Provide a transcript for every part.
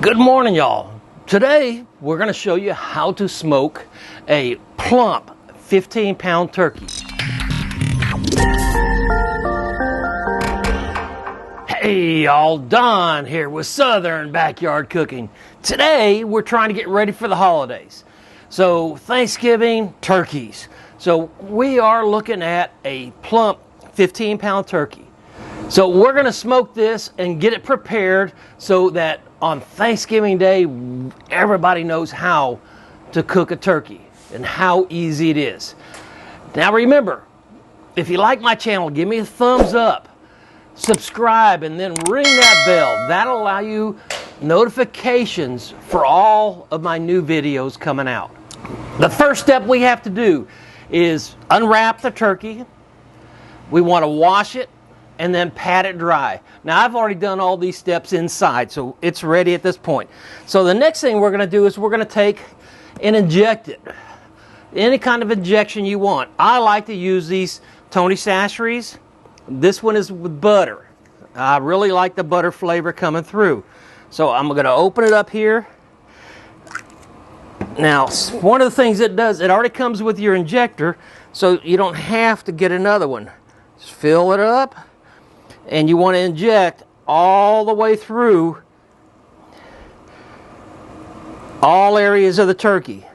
Good morning, y'all. Today we're going to show you how to smoke a plump 15-pound turkey. Hey y'all, Don here with Southern Backyard Cooking. Today we're trying to get ready for the holidays. So Thanksgiving, turkeys. So we are looking at a plump 15-pound turkey. So we're going to smoke this and get it prepared so that on Thanksgiving Day, everybody knows how to cook a turkey and how easy it is. Now remember, if you like my channel, give me a thumbs up, subscribe, and then ring that bell. That'll allow you notifications for all of my new videos coming out. The first step we have to do is unwrap the turkey. We want to wash it and then pat it dry. Now I've already done all these steps inside, so it's ready at this point. So the next thing we're going to do is we're going to take and inject it. Any kind of injection you want. I like to use these Tony Chachere's. This one is with butter. I really like the butter flavor coming through. So I'm going to open it up here. Now one of the things it does, it already comes with your injector, so you don't have to get another one. Just fill it up. And you want to inject all the way through all areas of the turkey.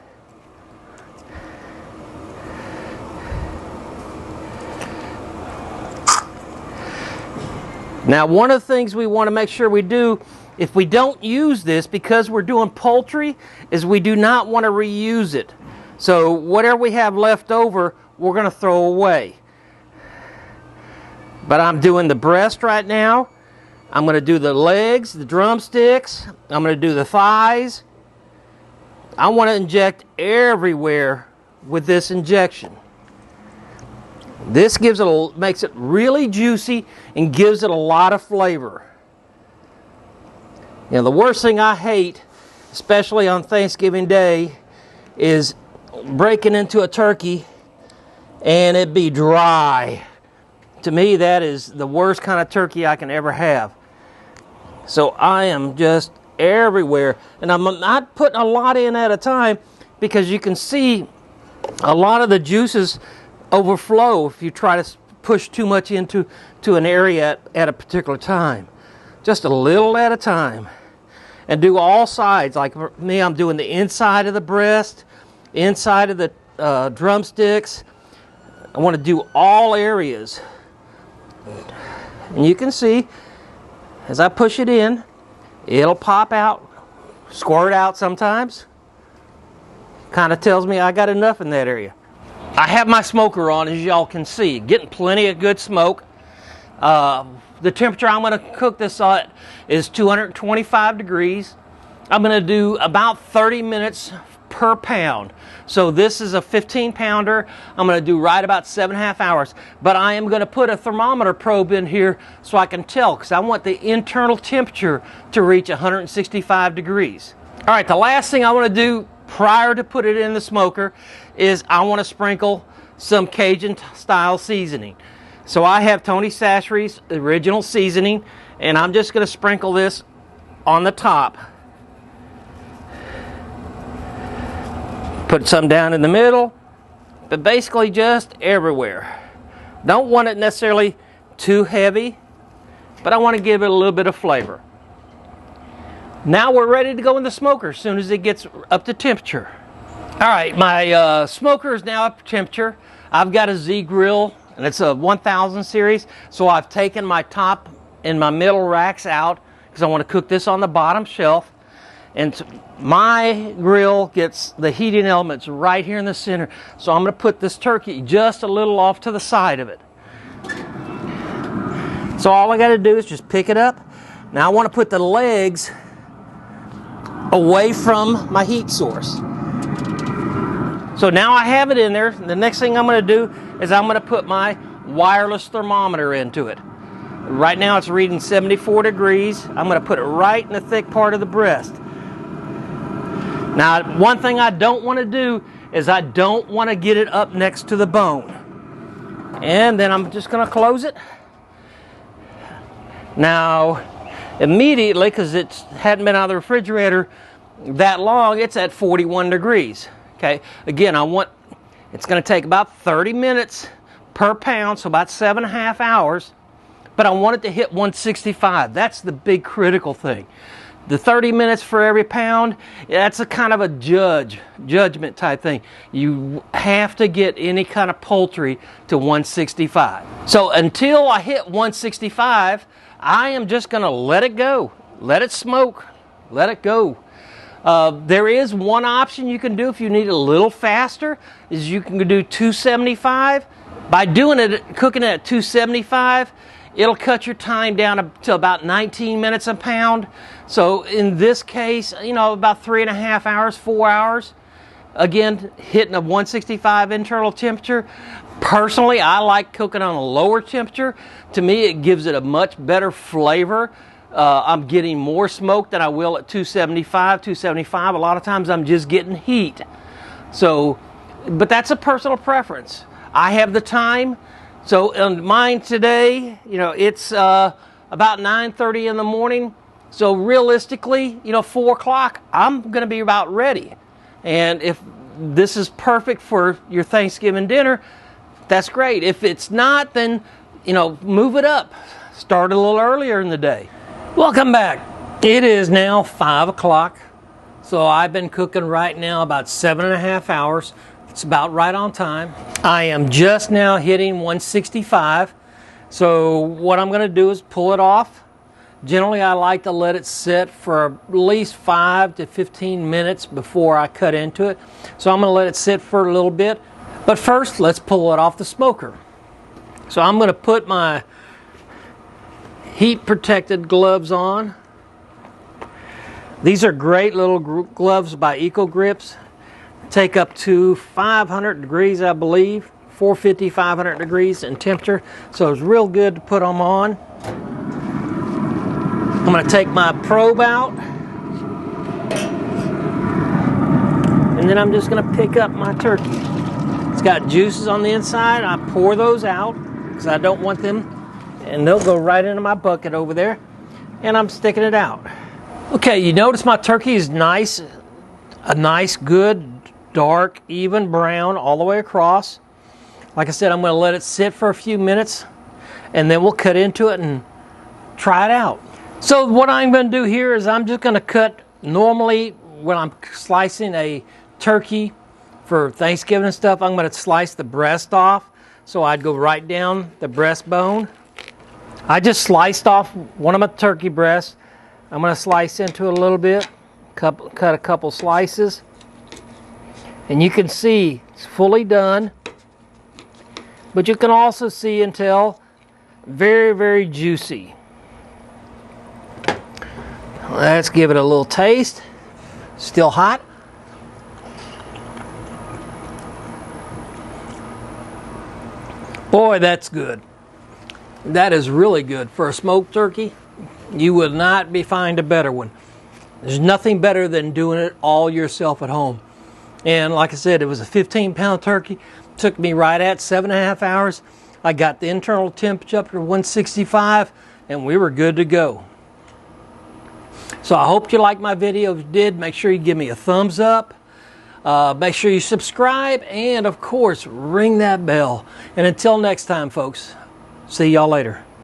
Now, one of the things we want to make sure we do, if we don't use this, because we're doing poultry, is we do not want to reuse it. So whatever we have left over, we're going to throw away. But I'm doing the breast right now. I'm going to do the legs, the drumsticks. I'm going to do the thighs. I want to inject everywhere with this injection. This makes it really juicy and gives it a lot of flavor. You know, the worst thing I hate, especially on Thanksgiving Day, is breaking into a turkey and it be dry. To me, that is the worst kind of turkey I can ever have. So I am just everywhere. And I'm not putting a lot in at a time because you can see a lot of the juices overflow if you try to push too much into an area at a particular time. Just a little at a time. And do all sides. Like for me, I'm doing the inside of the breast, inside of the drumsticks. I want to do all areas. And you can see, as I push it in, it'll pop out, squirt out sometimes. Kind of tells me I got enough in that area. I have my smoker on, as y'all can see, getting plenty of good smoke. The temperature I'm going to cook this at is 225 degrees. I'm going to do about 30 minutes per pound. So this is a 15-pounder. I'm going to do right about 7.5 hours. But I am going to put a thermometer probe in here so I can tell, because I want the internal temperature to reach 165 degrees. All right, the last thing I want to do prior to put it in the smoker is I want to sprinkle some Cajun-style seasoning. So I have Tony Chachere's original seasoning, and I'm just going to sprinkle this on the top. Put some down in the middle, but basically just everywhere. Don't want it necessarily too heavy, but I want to give it a little bit of flavor. Now we're ready to go in the smoker as soon as it gets up to temperature. All right, my smoker is now up to temperature. I've got a ZGrill, and it's a 1000 series, so I've taken my top and my middle racks out because I want to cook this on the bottom shelf. And my grill gets the heating elements right here in the center. So I'm going to put this turkey just a little off to the side of it. So all I got to do is just pick it up. Now I want to put the legs away from my heat source. So now I have it in there. The next thing I'm going to do is I'm going to put my wireless thermometer into it. Right now it's reading 74 degrees. I'm going to put it right in the thick part of the breast. Now, one thing I don't want to do is I don't want to get it up next to the bone. And then I'm just going to close it. Now, Immediately, because it hadn't been out of the refrigerator that long, it's at 41 degrees. Okay, again, it's going to take about 30 minutes per pound, so about 7.5 hours, but I want it to hit 165. That's the big critical thing. The 30 minutes for every pound, that's a kind of a judgment type thing. You have to get any kind of poultry to 165. So until I hit 165, I am just going to let it go. Let it smoke. Let it go. There is one option you can do if you need it a little faster, is you can do 275. By doing it, cooking it at 275, it'll cut your time down to about 19 minutes a pound. So in this case, about 3.5 hours, 4 hours. Again, hitting a 165 internal temperature. Personally, I like cooking on a lower temperature. To me, it gives it a much better flavor. I'm getting more smoke than I will at 275. 275, a lot of times I'm just getting heat. So, but that's a personal preference. I have the time. So on mine today, it's about 9:30 in the morning. So realistically, 4 o'clock, I'm going to be about ready. And if this is perfect for your Thanksgiving dinner, that's great. If it's not, then, move it up. Start a little earlier in the day. Welcome back. It is now 5 o'clock. So I've been cooking right now about 7.5 hours. It's about right on time. I am just now hitting 165. So what I'm going to do is pull it off. Generally, I like to let it sit for at least 5 to 15 minutes before I cut into it. So I'm going to let it sit for a little bit. But first, let's pull it off the smoker. So I'm going to put my heat protected gloves on. These are great little gloves by Eco Grips. Take up to 500 degrees, I believe. 450, 500 degrees in temperature. So it's real good to put them on. I'm going to take my probe out. And then I'm just going to pick up my turkey. It's got juices on the inside. I pour those out because I don't want them. And they'll go right into my bucket over there. And I'm sticking it out. Okay, you notice my turkey is nice. A nice, good, dark, even brown all the way across. Like I said, I'm going to let it sit for a few minutes. And then we'll cut into it and try it out. So what I'm going to do here is I'm just going to cut, normally when I'm slicing a turkey for Thanksgiving and stuff, I'm going to slice the breast off. So I'd go right down the breastbone. I just sliced off one of my turkey breasts. I'm going to slice into it a little bit, cut a couple slices. And you can see it's fully done. But you can also see and tell, very, very juicy. Let's give it a little taste. Still hot. Boy, that's good. That is really good. For a smoked turkey, you would not find a better one. There's nothing better than doing it all yourself at home. And like I said, it was a 15-pound turkey. Took me right at 7.5 hours. I got the internal temperature up to 165, and we were good to go. So I hope you liked my video. If you did, make sure you give me a thumbs up. Make sure you subscribe, and of course, ring that bell. And until next time, folks, see y'all later.